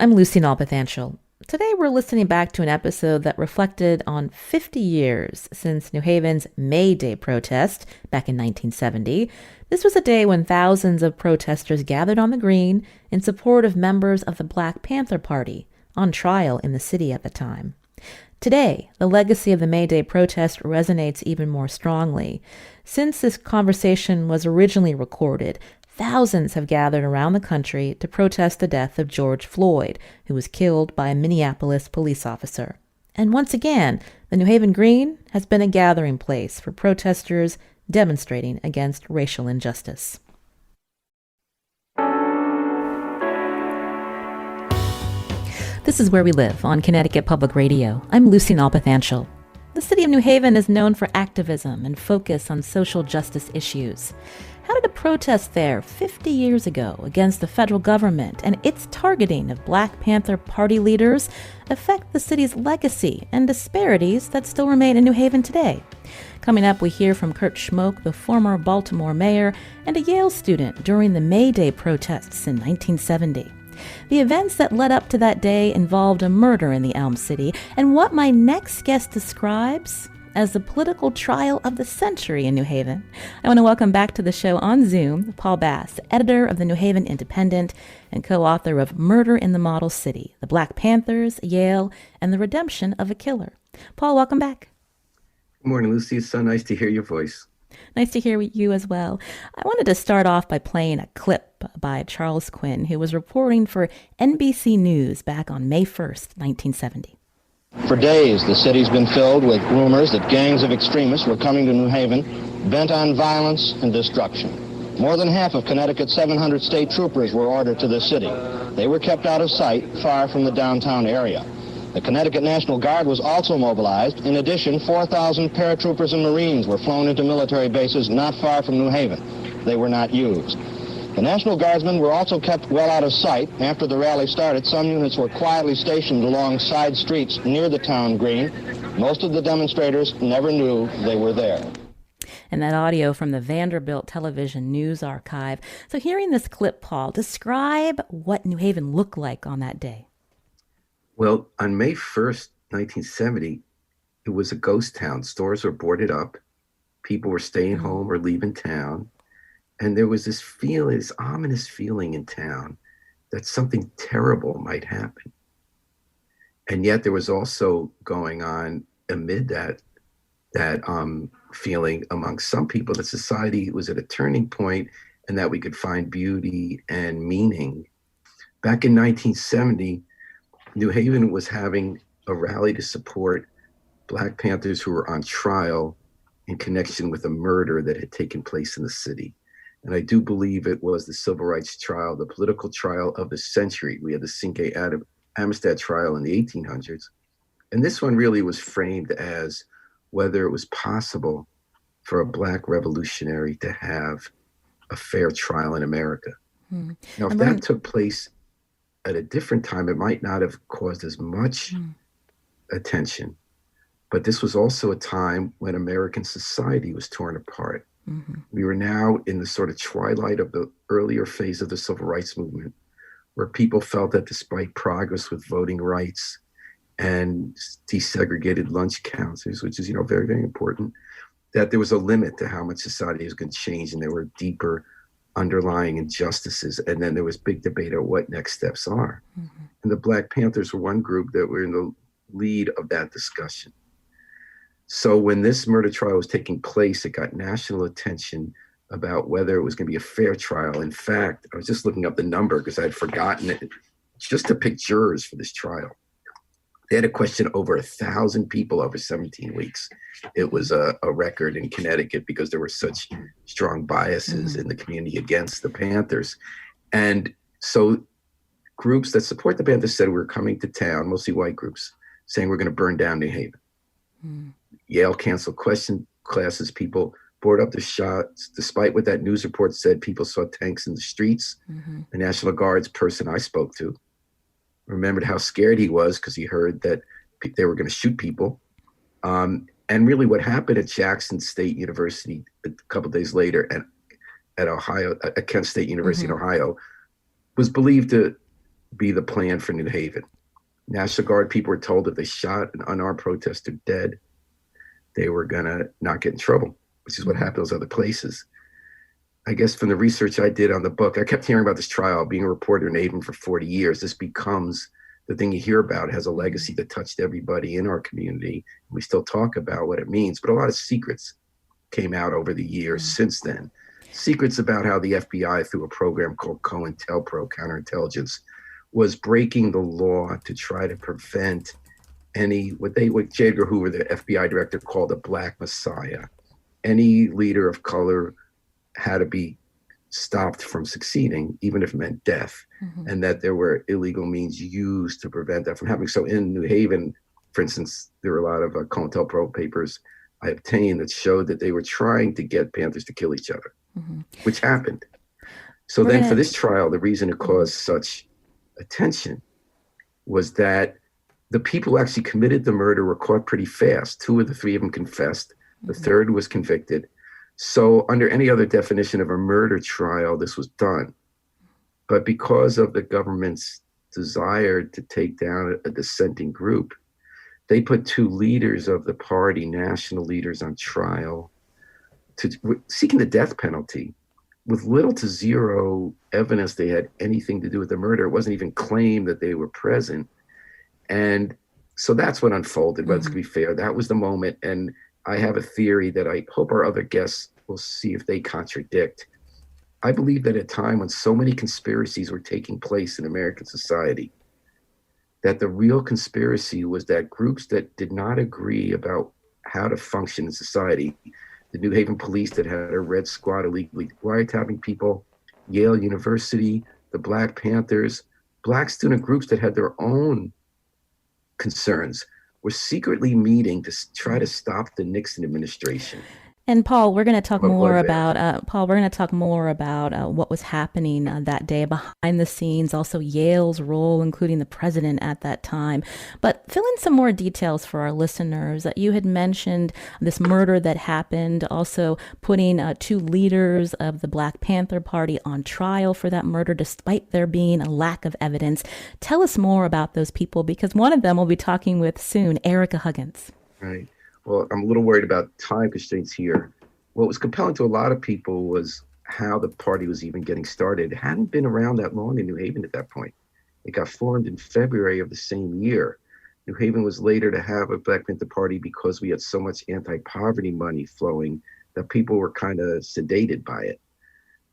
I'm Lucy Nalpathanchel. Today we're listening back to an episode that reflected on 50 years since New Haven's May Day protest back in 1970. This was a day when thousands of protesters gathered on the green in support of members of the Black Panther Party on trial in the city at the time. Today, the legacy of the May Day protest resonates even more strongly. Since this conversation was originally recorded, thousands have gathered around the country to protest the death of George Floyd, who was killed by a Minneapolis police officer. And once again, the New Haven Green has been a gathering place for protesters demonstrating against racial injustice. This is Where We Live on Connecticut Public Radio. I'm Lucy Nalpathanchel. The city of New Haven is known for activism and focus on social justice issues. How did a protest there 50 years ago against the federal government and its targeting of Black Panther Party leaders affect the city's legacy and disparities that still remain in New Haven today? Coming up, we hear from Kurt Schmoke, the former Baltimore mayor and a Yale student during the May Day protests in 1970. The events that led up to that day involved a murder in the Elm City and what my next guest describes as the political trial of the century in New Haven. I want to welcome back to the show on Zoom, Paul Bass, editor of the New Haven Independent and co-author of Murder in the Model City, The Black Panthers, Yale, and the Redemption of a Killer. Paul, welcome back. Good morning, Lucy. It's so nice to hear your voice. Nice to hear you as well. I wanted to start off by playing a clip by Charles Quinn, who was reporting for NBC News back on May 1st, 1970. For days, the city's been filled with rumors that gangs of extremists were coming to New Haven, bent on violence and destruction. More than half of Connecticut's 700 state troopers were ordered to the city. They were kept out of sight, far from the downtown area. The Connecticut National Guard was also mobilized. In addition, 4,000 paratroopers and Marines were flown into military bases not far from New Haven. They were not used. The National Guardsmen were also kept well out of sight. After the rally started, some units were quietly stationed along side streets near the town green. Most of the demonstrators never knew they were there. And that audio from the Vanderbilt Television News Archive. So hearing this clip, Paul, describe what New Haven looked like on that day. Well, on May 1st, 1970, it was a ghost town. Stores were boarded up. People were staying home or leaving town. And there was this feeling, this ominous feeling in town that something terrible might happen. And yet there was also going on amid that feeling among some people that society was at a turning point and that we could find beauty and meaning. Back in 1970, New Haven was having a rally to support Black Panthers who were on trial in connection with a murder that had taken place in the city. And I do believe it was the civil rights trial, the political trial of the century. We had the Cinque Amistad trial in the 1800s. And this one really was framed as whether it was possible for a Black revolutionary to have a fair trial in America. Now, if that took place at a different time, it might not have caused as much attention. But this was also a time when American society was torn apart. We were now in the sort of twilight of the earlier phase of the civil rights movement, where people felt that despite progress with voting rights and desegregated lunch counters, which is, very, very important, that there was a limit to how much society was going to change, and there were deeper underlying injustices. And then there was big debate on what next steps are. And the Black Panthers were one group that were in the lead of that discussion. So when this murder trial was taking place, it got national attention about whether it was going to be a fair trial. In fact, I was just looking up the number because I had forgotten it, just to pick jurors for this trial. They had to question over 1,000 people over 17 weeks. It was a record in Connecticut because there were such strong biases in the community against the Panthers. And so groups that support the Panthers said we're coming to town, mostly white groups, saying we're going to burn down New Haven. Yale canceled question classes. People board up the shots. Despite what that news report said, people saw tanks in the streets. The National Guard's person I spoke to remembered how scared he was because he heard that they were going to shoot people. And really what happened at Jackson State University a couple of days later and at Kent State University in Ohio was believed to be the plan for New Haven. National Guard people were told if they shot an unarmed protester dead, they were going to not get in trouble, which is what happened those other places. I guess from the research I did on the book, I kept hearing about this trial. Being a reporter in Haven for 40 years, this becomes the thing you hear about. It has a legacy that touched everybody in our community. We still talk about what it means, but a lot of secrets came out over the years since then. Secrets about how the FBI, through a program called COINTELPRO, counterintelligence, was breaking the law to try to prevent what J. Edgar Hoover, the FBI director, called a Black Messiah. Any leader of color had to be stopped from succeeding, even if it meant death, and that there were illegal means used to prevent that from happening. So in New Haven, for instance, there were a lot of COINTELPRO papers I obtained that showed that they were trying to get Panthers to kill each other, which happened. So then for this trial, the reason it caused such attention was that the people who actually committed the murder were caught pretty fast. 2 of the 3 of them confessed. The third was convicted. So under any other definition of a murder trial, this was done. But because of the government's desire to take down a dissenting group, they put 2 leaders of the party, national leaders, on trial seeking the death penalty with little to zero evidence they had anything to do with the murder. It wasn't even claimed that they were present. And so that's what unfolded. But let's be fair, that was the moment. And I have a theory that I hope our other guests will see if they contradict. I believe that at a time when so many conspiracies were taking place in American society, that the real conspiracy was that groups that did not agree about how to function in society, the New Haven police that had a red squad illegally wiretapping people, Yale University, the Black Panthers, Black student groups that had their own concerns, were secretly meeting to try to stop the Nixon administration. And Paul, we're going to talk more about what was happening that day behind the scenes, also Yale's role, including the president at that time. But fill in some more details for our listeners. You had mentioned this murder that happened, also putting 2 leaders of the Black Panther Party on trial for that murder, despite there being a lack of evidence. Tell us more about those people, because one of them we'll be talking with soon, Ericka Huggins. Right. Well, I'm a little worried about time constraints here. What was compelling to a lot of people was how the party was even getting started. It hadn't been around that long in New Haven at that point. It got formed in February of the same year. New Haven was later to have a Black Panther Party because we had so much anti-poverty money flowing that people were kind of sedated by it.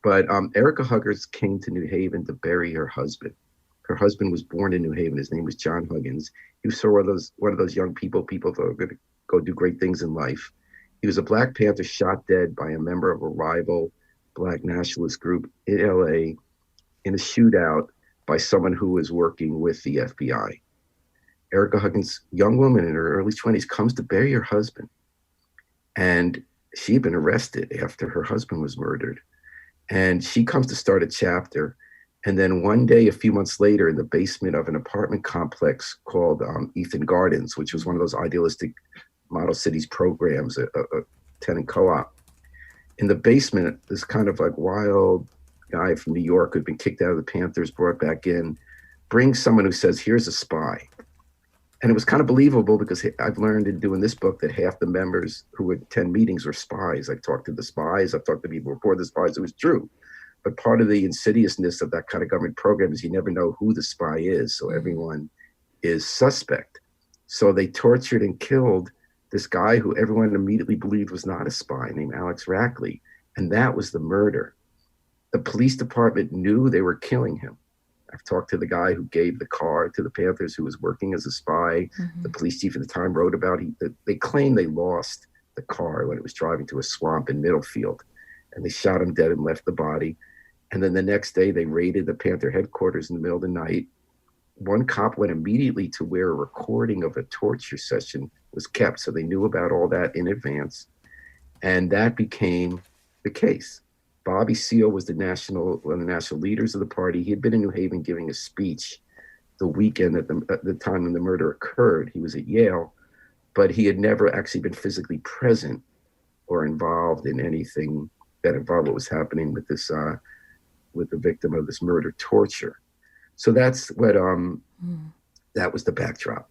But Ericka Huggins came to New Haven to bury her husband. Her husband was born in New Haven. His name was John Huggins. He was sort of one of those young people thought were going to go do great things in life. He was a Black Panther shot dead by a member of a rival Black nationalist group in LA in a shootout by someone who was working with the FBI. Ericka Huggins, young woman in her early 20s, comes to bury her husband. And she had been arrested after her husband was murdered. And she comes to start a chapter. And then one day, a few months later, in the basement of an apartment complex called Ethan Gardens, which was one of those idealistic model cities programs, a tenant co-op. In the basement, this kind of like wild guy from New York who'd been kicked out of the Panthers, brought back in, brings someone who says, here's a spy. And it was kind of believable because I've learned in doing this book that half the members who would attend meetings were spies. I've talked to the spies, I've talked to people who reported the spies. It was true. But part of the insidiousness of that kind of government program is you never know who the spy is. So everyone is suspect. So they tortured and killed this guy who everyone immediately believed was not a spy, named Alex Rackley. And that was the murder. The police department knew they were killing him. I've talked to the guy who gave the car to the Panthers, who was working as a spy. The police chief at the time wrote about it. They claimed they lost the car when it was driving to a swamp in Middlefield. And they shot him dead and left the body. And then the next day, they raided the Panther headquarters in the middle of the night. One cop went immediately to where a recording of a torture session was kept. So they knew about all that in advance. And that became the case. Bobby Seale was one of the national leaders of the party. He had been in New Haven giving a speech the weekend at the time when the murder occurred. He was at Yale, but he had never actually been physically present or involved in anything that involved what was happening with this, with the victim of this murder torture. So that's what that was the backdrop.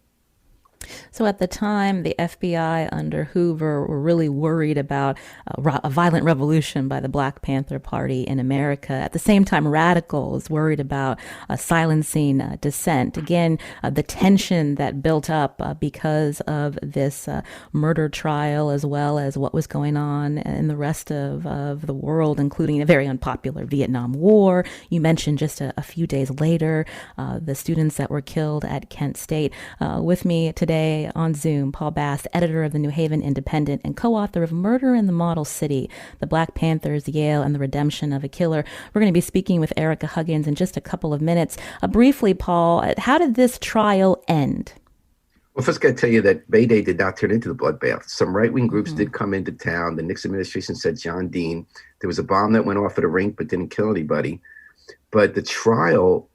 So at the time, the FBI under Hoover were really worried about a violent revolution by the Black Panther Party in America. At the same time, radicals worried about silencing dissent. Again, the tension that built up because of this murder trial, as well as what was going on in the rest of the world, including a very unpopular Vietnam War. You mentioned just a few days later, the students that were killed at Kent State. With me today on Zoom, Paul Bass, editor of the New Haven Independent and co-author of Murder in the Model City, The Black Panthers, Yale, and the Redemption of a Killer. We're going to be speaking with Ericka Huggins in just a couple of minutes. Briefly, Paul, how did this trial end? Well, first, I got to tell you that May Day did not turn into the bloodbath. Some right-wing groups did come into town. The Nixon administration said John Dean. There was a bomb that went off at a rink but didn't kill anybody. But the trial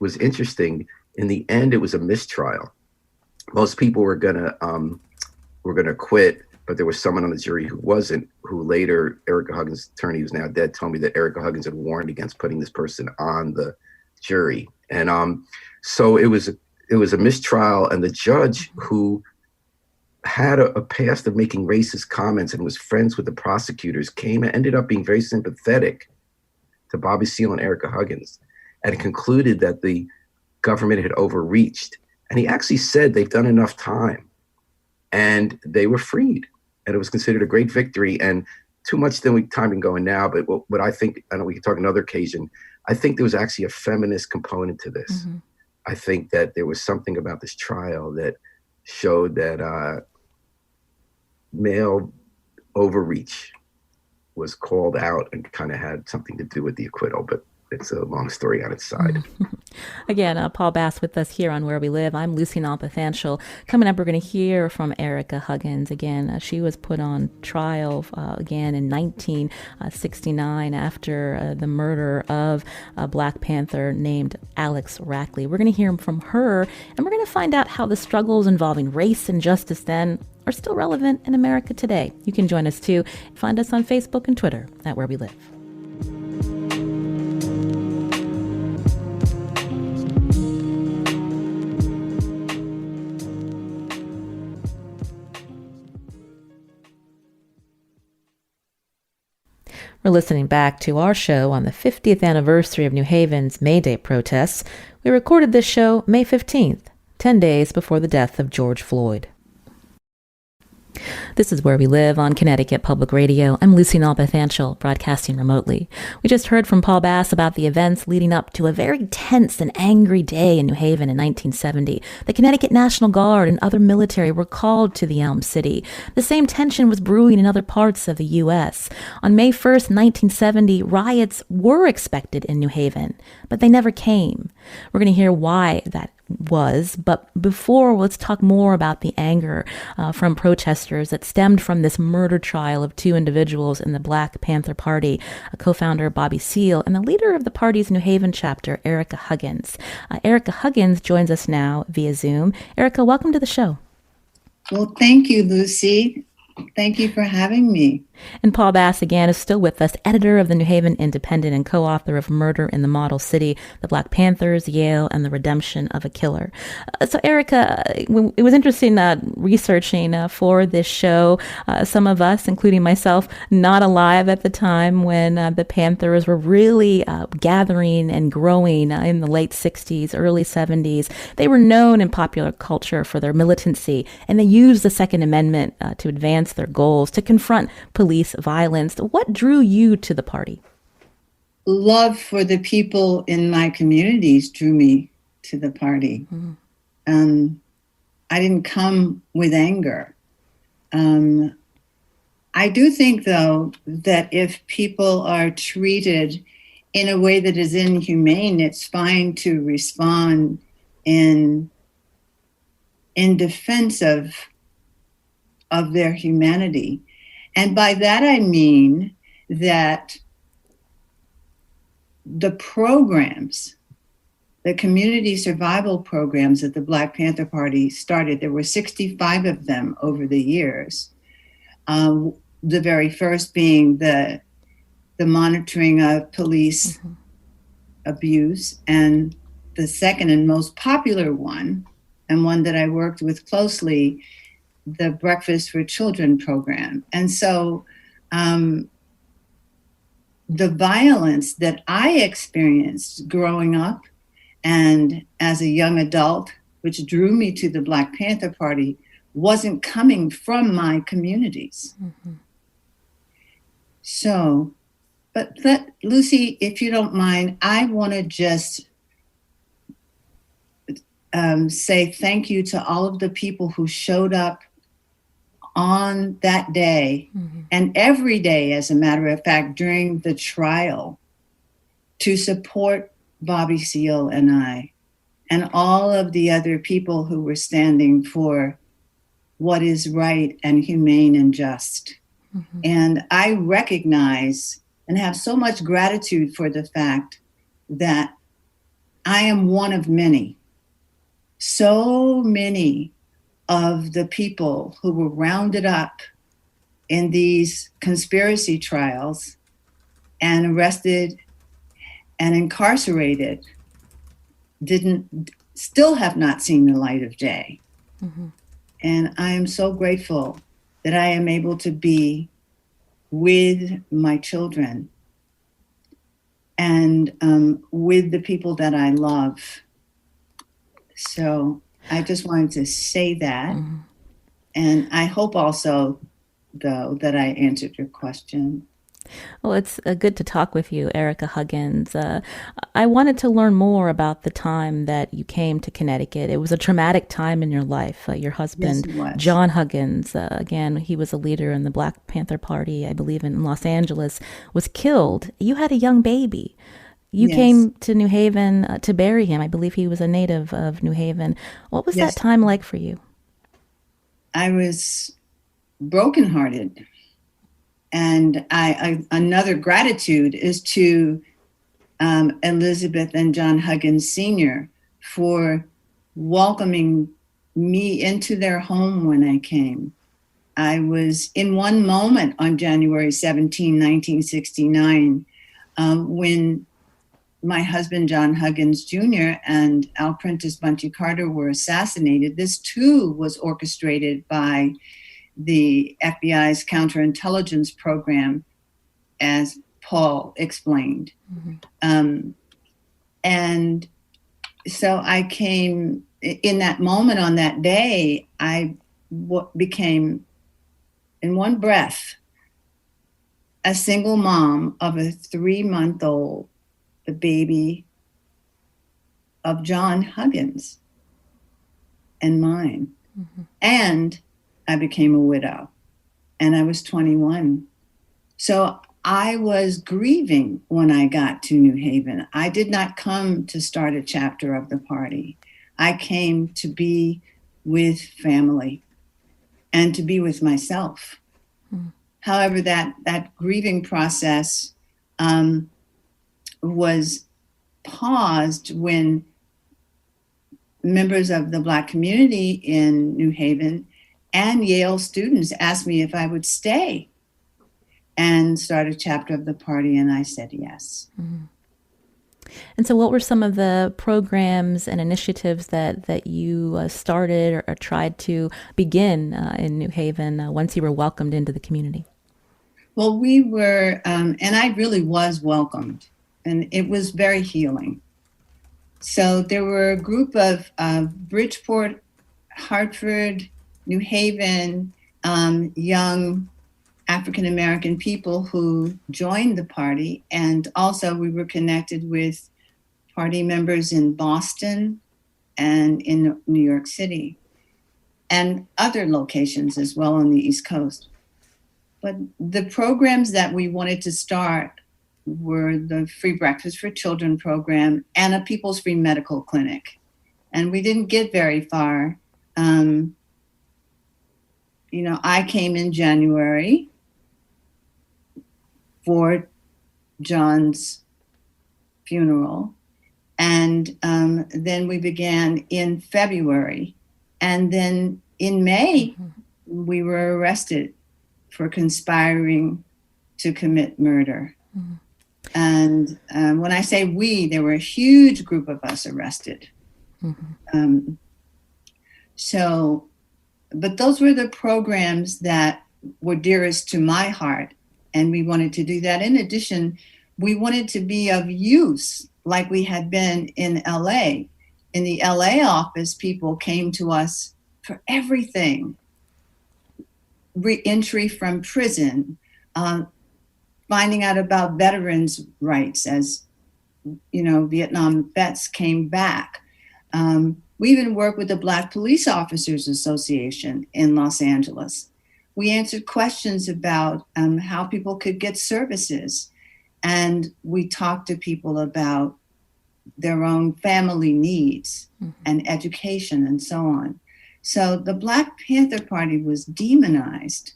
was interesting. In the end, it was a mistrial. Most people were gonna quit, but there was someone on the jury who wasn't. Who later, Ericka Huggins' attorney, who's now dead, told me that Ericka Huggins had warned against putting this person on the jury, and so it was a mistrial. And the judge, who had a past of making racist comments and was friends with the prosecutors, came and ended up being very sympathetic to Bobby Seale and Ericka Huggins, and concluded that the government had overreached. And he actually said they've done enough time, and they were freed. And it was considered a great victory. And too much time in going now, but what I think, I know we can talk another occasion, I think there was actually a feminist component to this. Mm-hmm. I think that there was something about this trial that showed that male overreach was called out and kind of had something to do with the acquittal. But it's a long story on its side. Again, Paul Bass with us here on Where We Live. I'm Lucy Nalpathanchel. Coming up, we're going to hear from Ericka Huggins. Again, she was put on trial again in 1969 after the murder of a Black Panther named Alex Rackley. We're going to hear from her, and we're going to find out how the struggles involving race and justice then are still relevant in America today. You can join us too. Find us on Facebook and Twitter at Where We Live. We're listening back to our show on the 50th anniversary of New Haven's May Day protests. We recorded this show May 15th, 10 days before the death of George Floyd. This is Where We Live on Connecticut Public Radio. I'm Lucy Nalpathanchel, broadcasting remotely. We just heard from Paul Bass about the events leading up to a very tense and angry day in New Haven in 1970. The Connecticut National Guard and other military were called to the Elm City. The same tension was brewing in other parts of the U.S. On May 1st, 1970, riots were expected in New Haven, but they never came. We're going to hear why that was, but before, let's talk more about the anger from protesters that stemmed from this murder trial of two individuals in the Black Panther Party, co-founder Bobby Seale and the leader of the party's New Haven chapter, Ericka Huggins. Ericka Huggins joins us now via Zoom. Ericka, welcome to the show. Well, thank you, Lucy. Thank you for having me. And Paul Bass, again, is still with us, editor of the New Haven Independent and co-author of Murder in the Model City, The Black Panthers, Yale, and the Redemption of a Killer. So, Ericka, it was interesting researching for this show. Some of us, including myself, not alive at the time when the Panthers were really gathering and growing in the late 60s, early 70s. They were known in popular culture for their militancy, and they used the Second Amendment to advance their goals, to confront police violence. What drew you to the party? Love for the people in my communities drew me to the party. Mm. I didn't come with anger. I do think, though, that if people are treated in a way that is inhumane, it's fine to respond in defense of their humanity. And by that I mean that the programs, the community survival programs that the Black Panther Party started, there were 65 of them over the years. The very first being the monitoring of police abuse and the second and most popular one, and one that I worked with closely, the Breakfast for Children program. And so the violence that I experienced growing up and as a young adult, which drew me to the Black Panther Party, wasn't coming from my communities. Mm-hmm. So, but Lucy, if you don't mind, I want to just say thank you to all of the people who showed up on that day, mm-hmm. and every day, as a matter of fact, during the trial, to support Bobby Seale and I, and all of the other people who were standing for what is right and humane and just. Mm-hmm. And I recognize and have so much gratitude for the fact that I am one of many. So many of the people who were rounded up in these conspiracy trials and arrested and incarcerated still have not seen the light of day. Mm-hmm. And I am so grateful that I am able to be with my children and with the people that I love. So I just wanted to say that. Mm-hmm. And I hope also, though, that I answered your question. Well, it's good to talk with you, Ericka Huggins. I wanted to learn more about the time that you came to Connecticut. It was a traumatic time in your life. Your husband, yes, John Huggins, again, he was a leader in the Black Panther Party, I believe in Los Angeles, was killed. You had a young baby. You yes. came to New Haven to bury him. I believe he was a native of New Haven. What was yes. that time like for you? I was brokenhearted. And another gratitude is to Elizabeth and John Huggins Sr. for welcoming me into their home when I came. I was in one moment on January 17, 1969, when my husband, John Huggins Jr. and Al Prentice Bunchy Carter were assassinated. This too was orchestrated by the FBI's counterintelligence program, as Paul explained. Mm-hmm. And so I came in that moment on that day, I became in one breath a single mom of a 3-month-old, the baby of John Huggins and mine. Mm-hmm. And I became a widow, and I was 21. So I was grieving when I got to New Haven. I did not come to start a chapter of the party. I came to be with family and to be with myself. However, that grieving process was paused when members of the Black community in New Haven and Yale students asked me if I would stay and start a chapter of the party, and I said yes. Mm-hmm. And so what were some of the programs and initiatives that you started or tried to begin in New Haven once you were welcomed into the community? Well, we were, and I really was welcomed, and it was very healing. So there were a group of Bridgeport, Hartford, New Haven, young African-American people who joined the party. And also we were connected with party members in Boston and in New York City and other locations as well on the East Coast. But the programs that we wanted to start were the Free Breakfast for Children program and a People's Free Medical Clinic. And we didn't get very far. I came in January for John's funeral. And then we began in February. And then in May, mm-hmm. we were arrested for conspiring to commit murder. Mm-hmm. And when I say we, there were a huge group of us arrested. Mm-hmm. But those were the programs that were dearest to my heart. And we wanted to do that. In addition, we wanted to be of use like we had been in LA. In the LA office, people came to us for everything. Re-entry from prison, finding out about veterans' rights as, Vietnam vets came back. We even worked with the Black Police Officers Association in Los Angeles. We answered questions about how people could get services. And we talked to people about their own family needs and education and so on. So the Black Panther Party was demonized.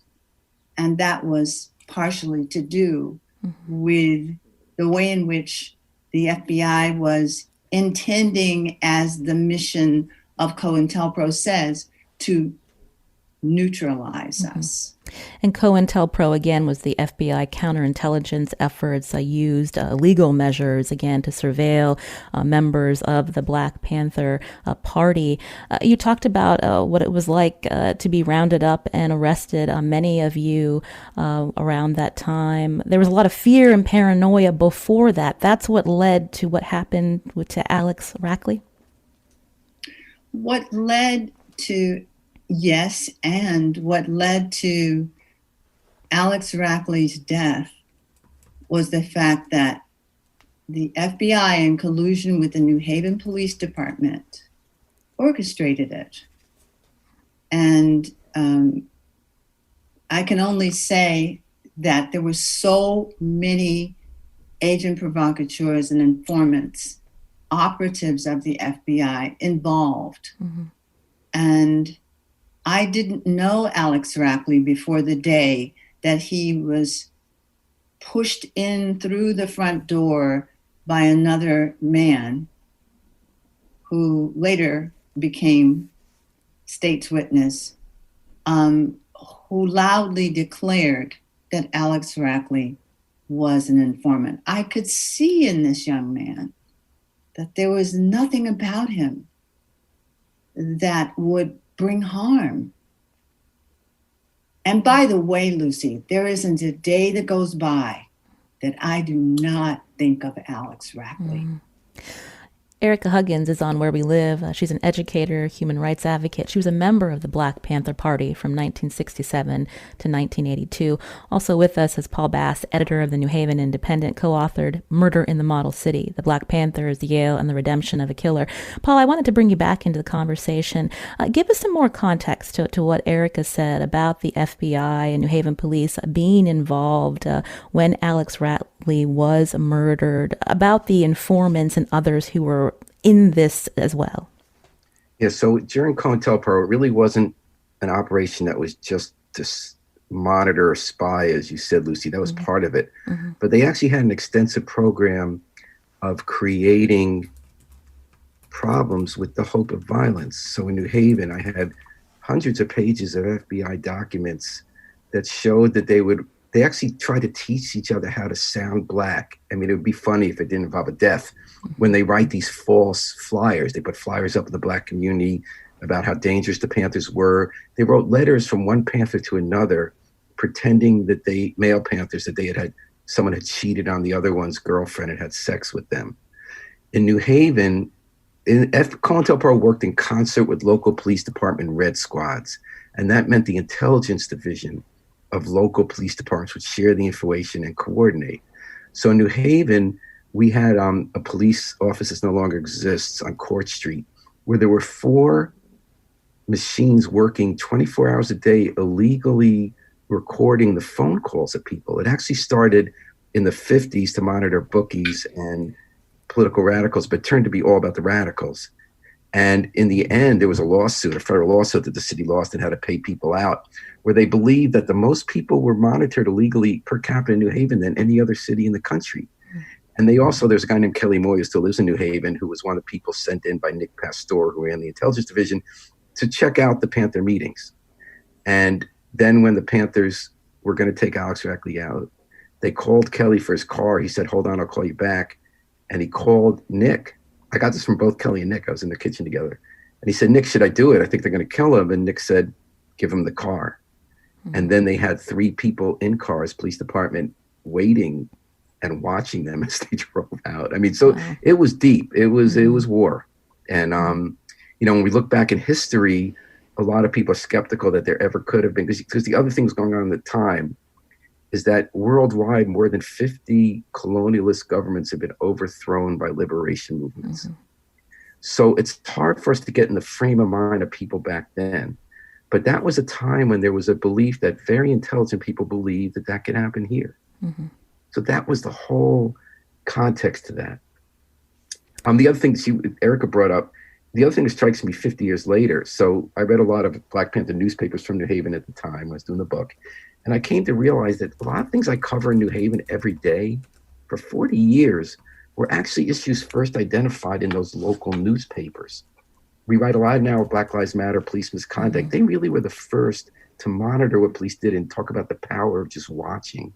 And that was partially to do with the way in which the FBI was intending, as the mission of COINTELPRO says, to neutralize us. And COINTELPRO, again, was the FBI counterintelligence efforts used legal measures, again, to surveil members of the Black Panther Party. You talked about what it was like to be rounded up and arrested. Many of you around that time. There was a lot of fear and paranoia before that. That's what led to what happened to Alex Rackley? What led to... Yes, and what led to Alex Rackley's death was the fact that the FBI, in collusion with the New Haven Police Department, orchestrated it. And I can only say that there were so many agent provocateurs and informants, operatives of the FBI involved. And I didn't know Alex Rackley before the day that he was pushed in through the front door by another man who later became state's witness, who loudly declared that Alex Rackley was an informant. I could see in this young man that there was nothing about him that would bring harm. And by the way, Lucy, there isn't a day that goes by that I do not think of Alex Rackley. Ericka Huggins is on Where We Live. She's an educator, human rights advocate. She was a member of the Black Panther Party from 1967 to 1982. Also with us is Paul Bass, editor of the New Haven Independent, co-authored Murder in the Model City, The Black Panthers, Yale, and the Redemption of a Killer. Paul, I wanted to bring you back into the conversation. Give us some more context to what Ericka said about the FBI and New Haven police being involved when Alex Rackley was murdered, about the informants and others who were in this as well. Yeah, so during COINTELPRO, it really wasn't an operation that was just to monitor or spy, as you said, Lucy. That was part of it. But they actually had an extensive program of creating problems with the hope of violence. So in New Haven, I had hundreds of pages of FBI documents that showed that they actually try to teach each other how to sound black. I mean, it would be funny if it didn't involve a death. When they write these false flyers, they put flyers up in the black community about how dangerous the Panthers were. They wrote letters from one Panther to another, pretending that male Panthers, that someone had cheated on the other one's girlfriend and had sex with them. In New Haven, COINTELPRO worked in concert with local police department red squads. And that meant the intelligence division of local police departments would share the information and coordinate. So in New Haven, we had a police office that no longer exists on Court Street, where there were 4 machines working 24 hours a day, illegally recording the phone calls of people. It actually started in the 50s to monitor bookies and political radicals, but turned to be all about the radicals. And in the end, there was a federal lawsuit that the city lost and had to pay people out, where they believed that the most people were monitored illegally per capita in New Haven than any other city in the country. And there's a guy named Kelly Moy who still lives in New Haven, who was one of the people sent in by Nick Pastor, who ran the intelligence division, to check out the Panther meetings. And then when the Panthers were going to take Alex Rackley out, They called Kelly for his car. He said, hold on, I'll call you back. And he called Nick. I got this from both Kelly and Nick. I was in the kitchen together. And he said, Nick, should I do it? I think they're going to kill him. And Nick said, give him the car. And then they had 3 people in cars, police department, waiting and watching them as they drove out. I mean, so it was deep. It was war. And, when we look back in history, a lot of people are skeptical that there ever could have been, because the other thing was going on at the time is that worldwide, more than 50 colonialist governments have been overthrown by liberation movements. So it's hard for us to get in the frame of mind of people back then. But that was a time when there was a belief that very intelligent people believed that that could happen here. So that was the whole context to that. The other thing Ericka brought up, the other thing that strikes me 50 years later. So I read a lot of Black Panther newspapers from New Haven at the time when I was doing the book. And I came to realize that a lot of things I cover in New Haven every day for 40 years were actually issues first identified in those local newspapers. We write a lot now of Black Lives Matter, police misconduct. They really were the first to monitor what police did and talk about the power of just watching.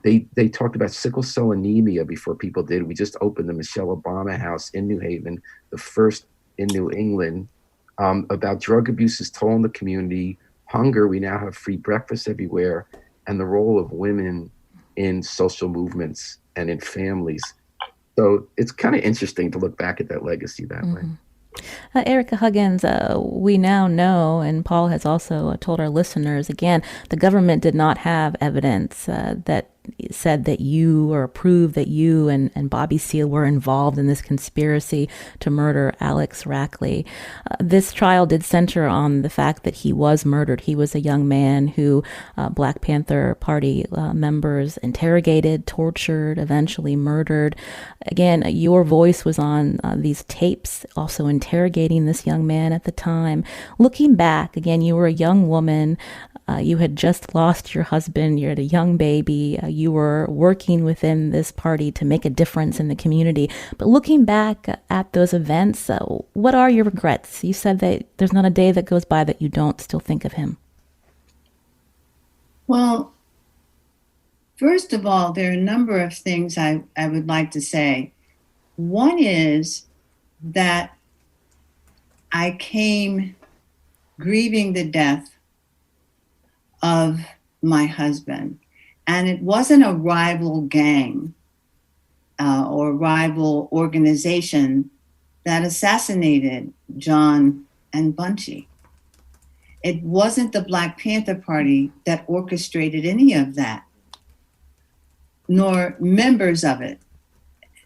They talked about sickle cell anemia before people did. We just opened the Michelle Obama House in New Haven, the first in New England, about drug abuse's toll on the community, hunger. We now have free breakfast everywhere, and the role of women in social movements and in families. So it's kind of interesting to look back at that legacy that way. Ericka Huggins, we now know, and Paul has also told our listeners, again, the government did not have evidence that said that you, or proved that you and Bobby Seale were involved in this conspiracy to murder Alex Rackley. This trial did center on the fact that he was murdered. He was a young man who Black Panther Party members interrogated, tortured, eventually murdered. Again, your voice was on these tapes, also interrogating this young man at the time. Looking back, again, you were a young woman. You had just lost your husband. You had a young baby. You were working within this party to make a difference in the community. But looking back at those events, what are your regrets? You said that there's not a day that goes by that you don't still think of him. Well, first of all, there are a number of things I would like to say. One is that I came grieving the death of my husband. And it wasn't a rival gang or rival organization that assassinated John and Bunchy. It wasn't the Black Panther Party that orchestrated any of that, nor members of it.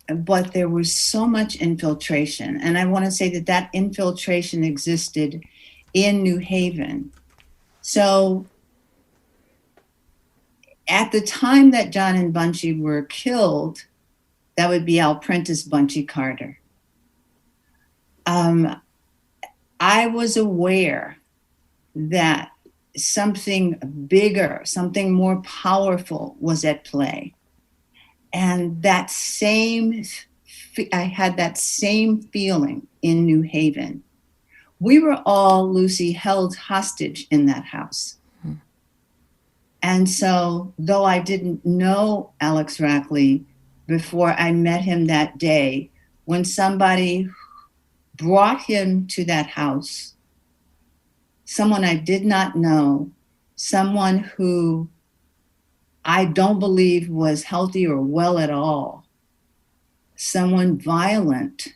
But there was so much infiltration. And I want to say that that infiltration existed in New Haven. So at the time that John and Bunchy were killed, that would be Al Prentice Bunchy Carter. I was aware that something bigger, something more powerful was at play. And I had that same feeling in New Haven. We were all, Lucy, held hostage in that house. And so, though I didn't know Alex Rackley before I met him that day, when somebody brought him to that house, someone I did not know, someone who I don't believe was healthy or well at all, someone violent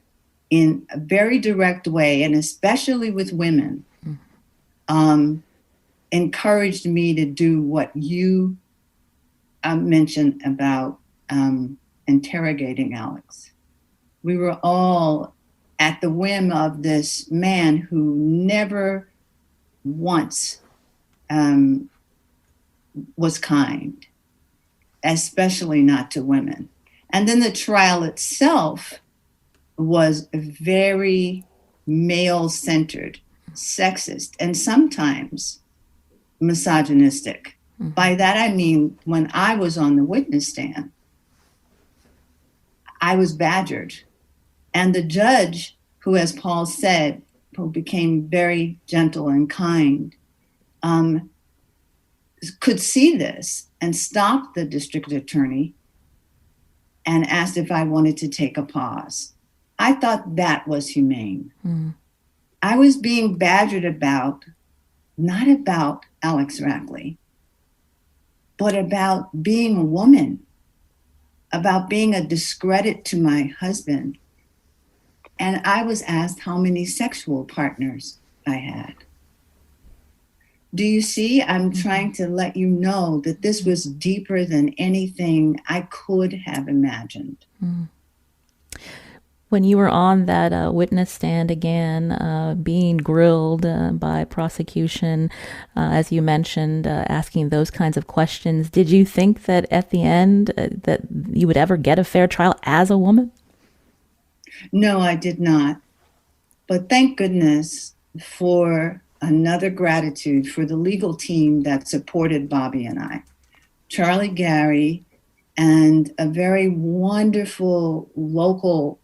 in a very direct way, and especially with women, encouraged me to do what you mentioned about interrogating Alex. We were all at the whim of this man who never once was kind, especially not to women. And then the trial itself was very male-centered, sexist, and sometimes misogynistic. By that I mean, when I was on the witness stand, I was badgered. And the judge, who, as Paul said, who became very gentle and kind, could see this and stopped the district attorney and asked if I wanted to take a pause. I thought that was humane. Mm. I was being badgered about, not about Alex Rackley, but about being a woman, about being a discredit to my husband. And I was asked how many sexual partners I had. Do you see? I'm trying to let you know that this was deeper than anything I could have imagined. Mm. When you were on that witness stand again, being grilled by prosecution, as you mentioned, asking those kinds of questions, did you think that at the end that you would ever get a fair trial as a woman? No, I did not. But thank goodness for another gratitude for the legal team that supported Bobby and I. Charlie Gary and a very wonderful local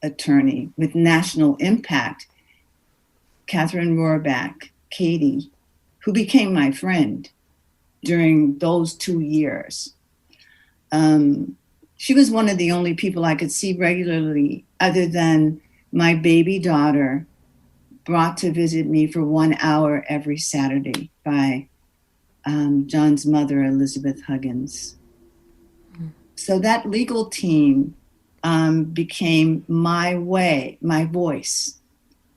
attorney with national impact, Catherine Rohrbach, Katie, who became my friend during those 2 years. She was one of the only people I could see regularly other than my baby daughter brought to visit me for 1 hour every Saturday by John's mother, Elizabeth Huggins. Mm. So that legal team became my voice.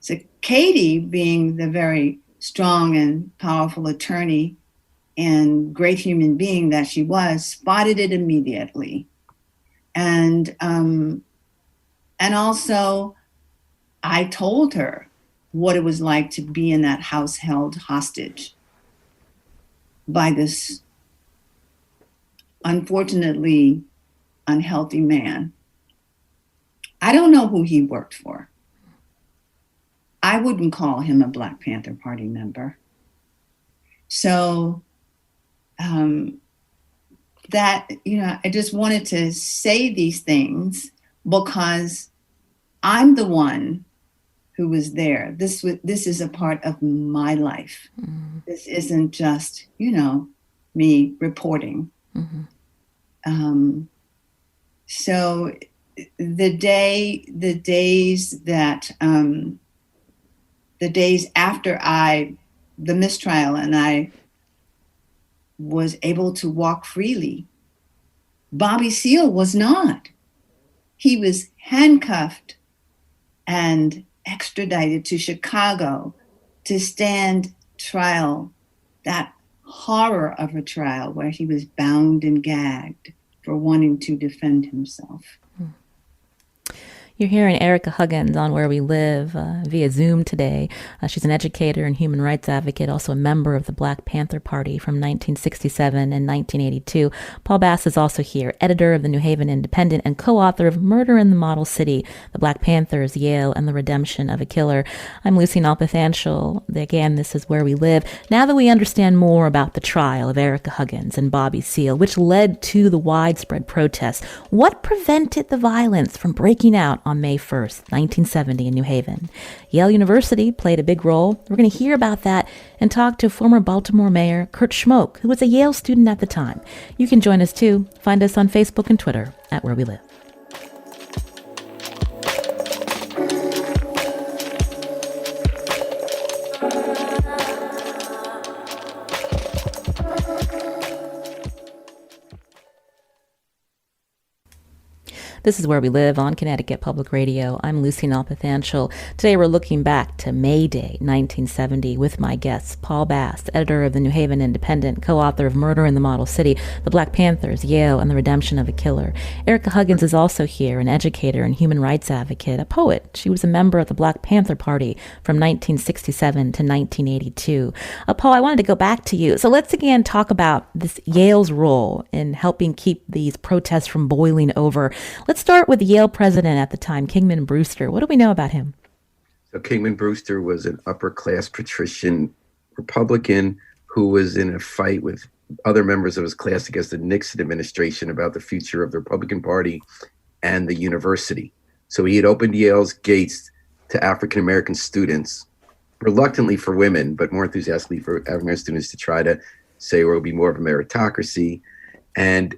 So Katie, being the very strong and powerful attorney and great human being that she was, spotted it immediately. And also I told her what it was like to be in that house held hostage by this unfortunately unhealthy man. I don't know who he worked for. I wouldn't call him a Black Panther Party member. So that, I just wanted to say these things because I'm the one who was there. This is a part of my life. Mm-hmm. This isn't just, me reporting. Mm-hmm. So the days after the mistrial and I was able to walk freely, Bobby Seale was not. He was handcuffed and extradited to Chicago to stand trial, that horror of a trial where he was bound and gagged for wanting to defend himself. You're hearing Ericka Huggins on Where We Live via Zoom today. She's an educator and human rights advocate, also a member of the Black Panther Party from 1967 and 1982. Paul Bass is also here, editor of the New Haven Independent and co-author of Murder in the Model City, The Black Panthers, Yale, and the Redemption of a Killer. I'm Lucy Nalpathanchel. Again, this is Where We Live. Now that we understand more about the trial of Ericka Huggins and Bobby Seale, which led to the widespread protests, what prevented the violence from breaking out on May 1st, 1970 in New Haven? Yale University played a big role. We're going to hear about that and talk to former Baltimore Mayor Kurt Schmoke, who was a Yale student at the time. You can join us too. Find us on Facebook and Twitter at Where We Live. This is Where We Live on Connecticut Public Radio. I'm Lucy Nalpathanchel. Today we're looking back to May Day, 1970, with my guests, Paul Bass, editor of the New Haven Independent, co-author of Murder in the Model City, The Black Panthers, Yale, and the Redemption of a Killer. Ericka Huggins is also here, an educator and human rights advocate, a poet. She was a member of the Black Panther Party from 1967 to 1982. Paul, I wanted to go back to you. So let's again talk about this Yale's role in helping keep these protests from boiling over. Let's start with Yale president at the time, Kingman Brewster. What do we know about him? So Kingman Brewster was an upper-class patrician Republican who was in a fight with other members of his class against the Nixon administration about the future of the Republican Party and the university. So he had opened Yale's gates to African-American students, reluctantly for women, but more enthusiastically for African-American students, to try to say there will be more of a meritocracy. And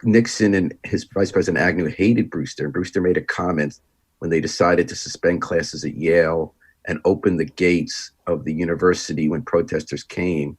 Nixon and his Vice President Agnew hated Brewster. And Brewster made a comment when they decided to suspend classes at Yale and open the gates of the university when protesters came.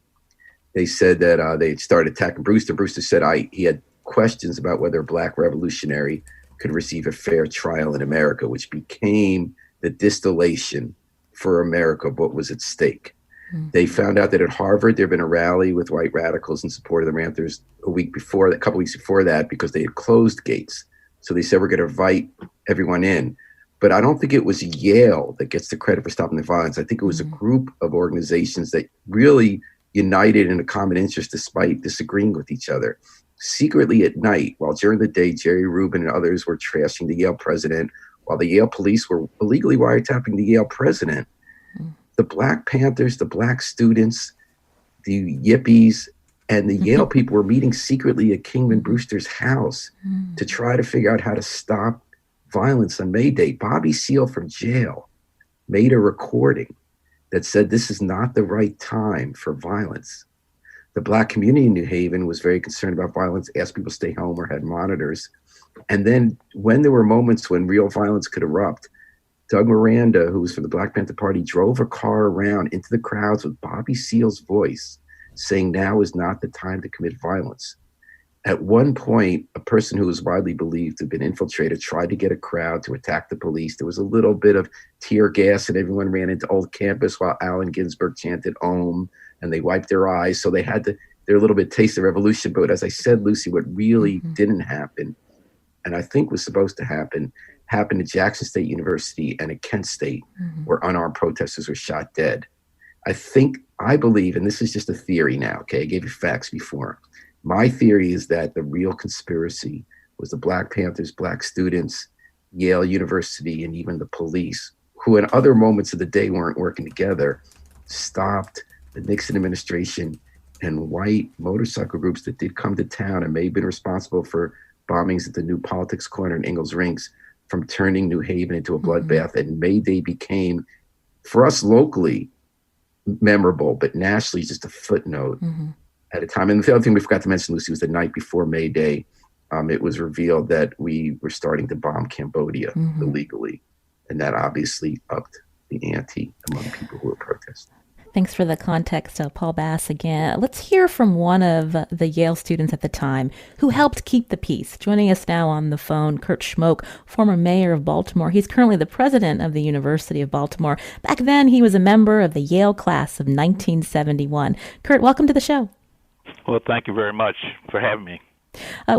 They said that they started attacking Brewster. Brewster said he had questions about whether a black revolutionary could receive a fair trial in America, which became the distillation for America of what was at stake. Mm-hmm. They found out that at Harvard, there had been a rally with white radicals in support of the Panthers a couple weeks before that, because they had closed gates. So they said, we're going to invite everyone in. But I don't think it was Yale that gets the credit for stopping the violence. I think it was a group of organizations that really united in a common interest despite disagreeing with each other. Secretly at night, while during the day, Jerry Rubin and others were trashing the Yale president, while the Yale police were illegally wiretapping the Yale president, the Black Panthers, the Black students, the Yippies, and the Yale people were meeting secretly at Kingman Brewster's house to try to figure out how to stop violence on May Day. Bobby Seale from jail made a recording that said this is not the right time for violence. The Black community in New Haven was very concerned about violence, asked people to stay home or had monitors. And then when there were moments when real violence could erupt, Doug Miranda, who was from the Black Panther Party, drove a car around into the crowds with Bobby Seale's voice saying now is not the time to commit violence. At one point, a person who was widely believed to have been infiltrated tried to get a crowd to attack the police. There was a little bit of tear gas and everyone ran into Old Campus while Allen Ginsberg chanted Om, and they wiped their eyes. So they had their little bit taste of revolution. But as I said, Lucy, what really didn't happen, and I think was supposed to happen, happened at Jackson State University and at Kent State, where unarmed protesters were shot dead. I believe, and this is just a theory now, okay, I gave you facts before. My theory is that the real conspiracy was the Black Panthers, Black students, Yale University, and even the police, who in other moments of the day weren't working together, stopped the Nixon administration and white motorcycle groups that did come to town and may have been responsible for bombings at the New Politics Corner and Ingalls Rings from turning New Haven into a bloodbath. And May Day became, for us locally, memorable, but nationally just a footnote at a time. And the other thing we forgot to mention, Lucy, was the night before May Day, it was revealed that we were starting to bomb Cambodia illegally. And that obviously upped the ante among people who were protesting. Thanks for the context, Paul Bass again. Let's hear from one of the Yale students at the time who helped keep the peace. Joining us now on the phone, Kurt Schmoke, former mayor of Baltimore. He's currently the president of the University of Baltimore. Back then, he was a member of the Yale class of 1971. Kurt, welcome to the show. Well, thank you very much for having me.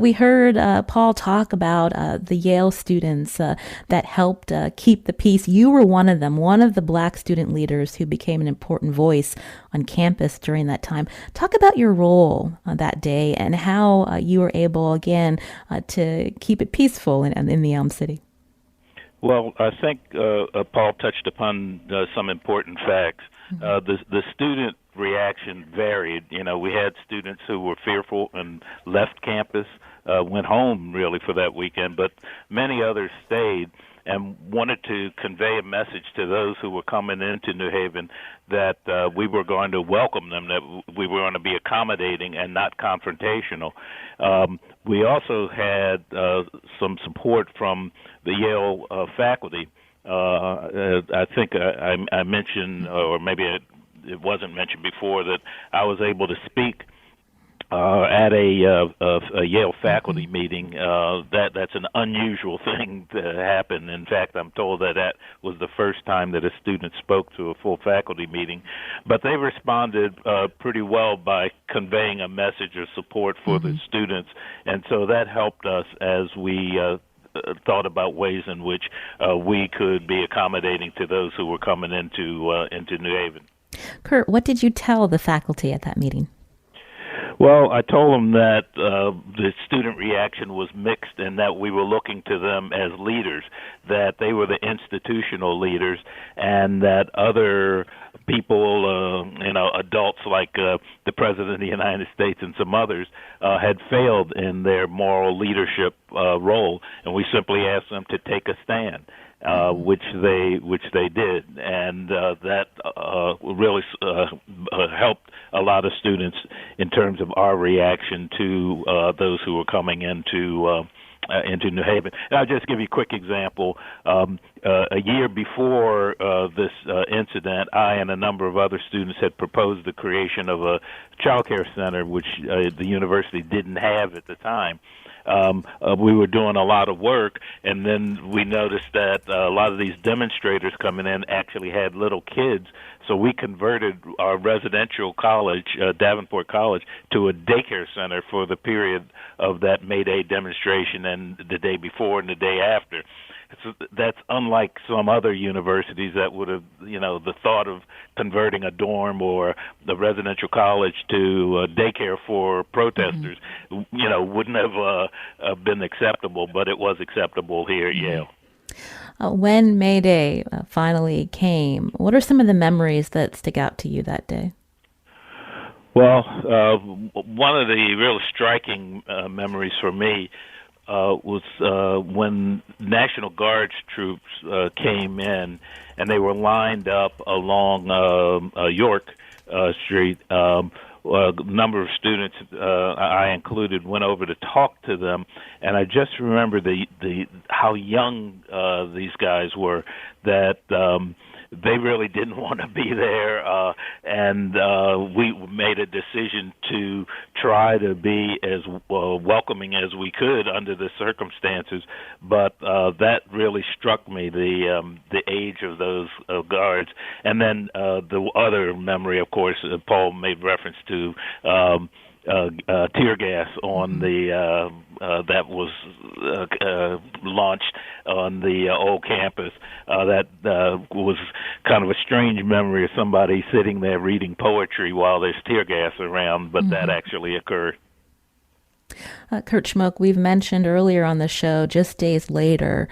We heard Paul talk about the Yale students that helped keep the peace. You were one of them, one of the Black student leaders who became an important voice on campus during that time. Talk about your role that day and how you were able, again, to keep it peaceful in the Elm City. Well, I think Paul touched upon some important facts. The student reaction varied. We had students who were fearful and left campus, went home really for that weekend, but many others stayed and wanted to convey a message to those who were coming into New Haven that we were going to welcome them, that we were going to be accommodating and not confrontational. We also had some support from the Yale faculty. I think I mentioned, or maybe it wasn't mentioned before, that I was able to speak at a Yale faculty meeting. That's an unusual thing to happen. In fact, I'm told that was the first time that a student spoke to a full faculty meeting. But they responded pretty well by conveying a message of support for the students, and so that helped us as we thought about ways in which we could be accommodating to those who were coming into New Haven. Kurt, what did you tell the faculty at that meeting? Well, I told them that the student reaction was mixed and that we were looking to them as leaders, that they were the institutional leaders, and that other people, adults like the President of the United States and some others, had failed in their moral leadership role, and we simply asked them to take a stand. which they did, and that really helped a lot of students in terms of our reaction to those who were coming into New Haven. And I'll just give you a quick example. A year before this incident, I and a number of other students had proposed the creation of a child care center, which the university didn't have at the time. We were doing a lot of work, and then we noticed that a lot of these demonstrators coming in actually had little kids. So we converted our residential college, Davenport College, to a daycare center for the period of that May Day demonstration and the day before and the day after. So that's unlike some other universities that would have, the thought of converting a dorm or the residential college to daycare for protesters, wouldn't have been acceptable, but it was acceptable here at Yale. When May Day finally came, what are some of the memories that stick out to you that day? Well, one of the real striking memories for me was when National Guard troops came in, and they were lined up along York Street. A number of students, I included, went over to talk to them, and I just remember how young these guys were, that they really didn't want to be there, and we made a decision to try to be as welcoming as we could under the circumstances. But that really struck me, the age of those guards. And then the other memory, of course, Paul made reference to tear gas on the that was launched on the old campus. That was kind of a strange memory of somebody sitting there reading poetry while there's tear gas around, but that actually occurred. Kurt Schmoke, we've mentioned earlier on the show, just days later,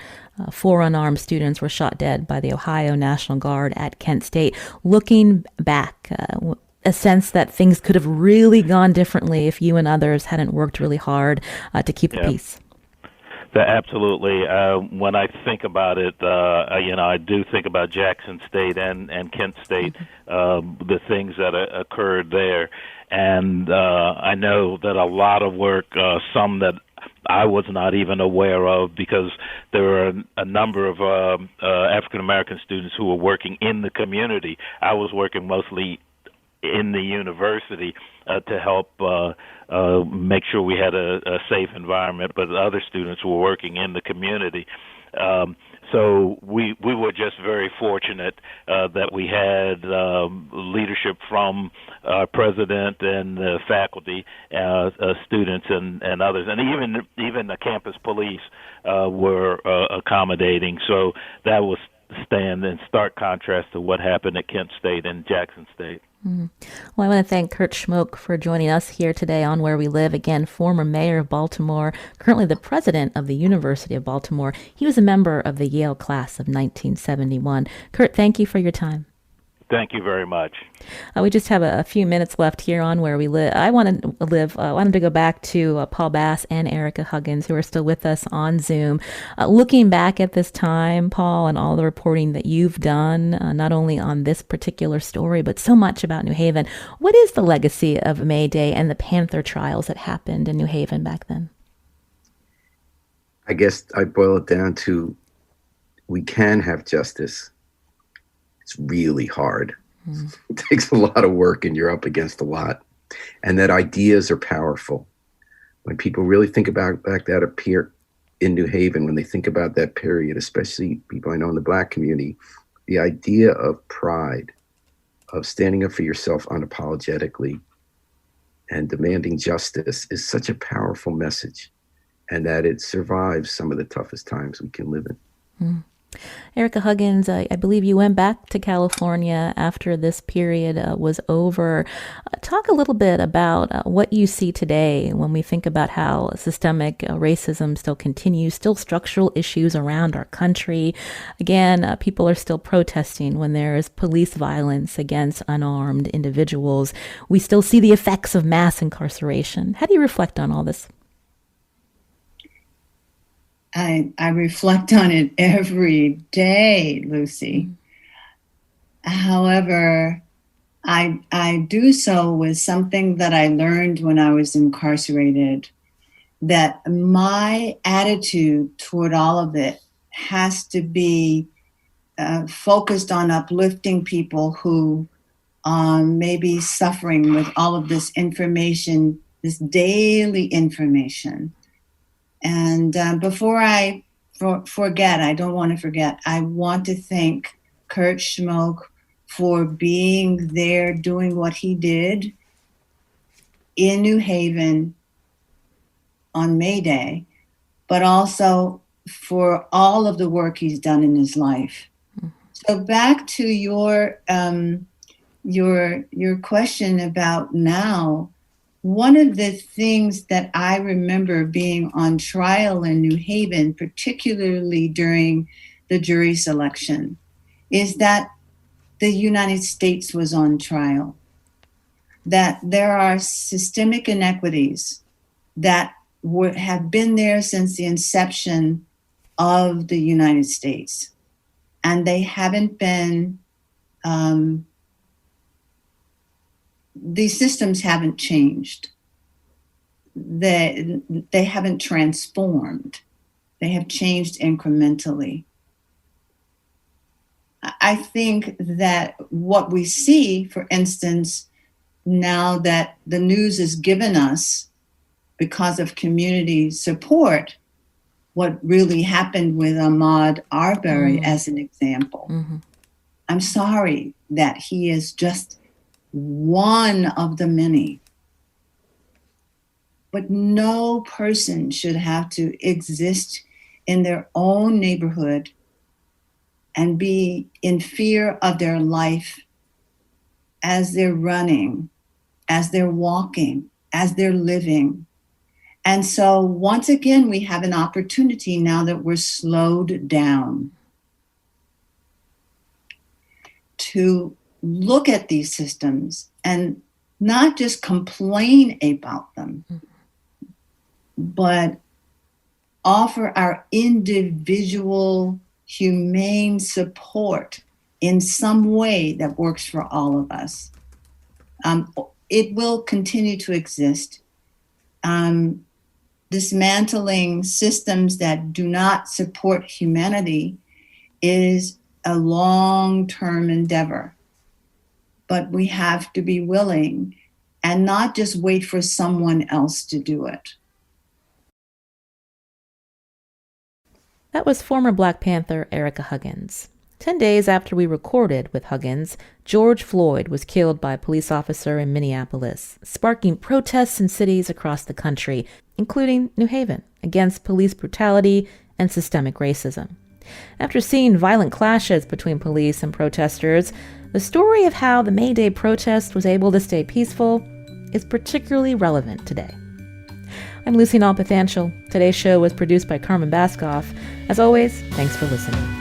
4 unarmed students were shot dead by the Ohio National Guard at Kent State. Looking back, a sense that things could have really gone differently if you and others hadn't worked really hard to keep the peace. Absolutely. When I think about it, I do think about Jackson State and Kent State, the things that occurred there. And I know that a lot of work, some that I was not even aware of, because there were a number of African-American students who were working in the community. I was working mostly in the university to help make sure we had a safe environment, but other students were working in the community. So we were just very fortunate that we had leadership from our president and the faculty, students and others, and even the campus police were accommodating. So that was stand in stark contrast to what happened at Kent State and Jackson State. Well, I want to thank Kurt Schmoke for joining us here today on Where We Live. Again, former mayor of Baltimore, currently the president of the University of Baltimore. He was a member of the Yale class of 1971. Kurt, thank you for your time. Thank you very much. We just have a few minutes left here on Where We Live. I wanted to go back to Paul Bass and Ericka Huggins, who are still with us on Zoom. Looking back at this time, Paul, and all the reporting that you've done, not only on this particular story, but so much about New Haven, what is the legacy of May Day and the Panther trials that happened in New Haven back then? I guess I boil it down to, we can have justice. It's really hard. It takes a lot of work, and you're up against a lot. And that ideas are powerful. When people really think about that appear in New Haven, when they think about that period, especially people I know in the Black community, the idea of pride, of standing up for yourself unapologetically and demanding justice is such a powerful message, and that it survives some of the toughest times we can live in. Ericka Huggins, I believe you went back to California after this period was over. Talk a little bit about what you see today when we think about how systemic racism still continues, still structural issues around our country. Again, people are still protesting when there is police violence against unarmed individuals. We still see the effects of mass incarceration. How do you reflect on all this? I reflect on it every day, Lucy. However, I do so with something that I learned when I was incarcerated, that my attitude toward all of it has to be focused on uplifting people who may be suffering with all of this information, this daily information. And before I forget, I don't want to forget, I want to thank Kurt Schmoke for being there, doing what he did in New Haven on May Day, but also for all of the work he's done in his life. So back to your question about now, one of the things that I remember being on trial in New Haven, particularly during the jury selection, is that the United States was on trial, that there are systemic inequities that have been there since the inception of the United States, and they haven't been, these systems haven't changed. They haven't transformed. They have changed incrementally. I think that what we see, for instance, now that the news is given us because of community support, what really happened with Ahmaud Arbery as an example. I'm sorry that he is just one of the many. But no person should have to exist in their own neighborhood and be in fear of their life as they're running, as they're walking, as they're living. And so once again, we have an opportunity now that we're slowed down to look at these systems and not just complain about them, but offer our individual humane support in some way that works for all of us. It will continue to exist. Dismantling systems that do not support humanity is a long-term endeavor, but we have to be willing and not just wait for someone else to do it. That was former Black Panther Ericka Huggins. 10 days after we recorded with Huggins, George Floyd was killed by a police officer in Minneapolis, sparking protests in cities across the country, including New Haven, against police brutality and systemic racism. After seeing violent clashes between police and protesters, the story of how the May Day protest was able to stay peaceful is particularly relevant today. I'm Lucy Nalpathanchel. Today's show was produced by Carmen Baskoff. As always, thanks for listening.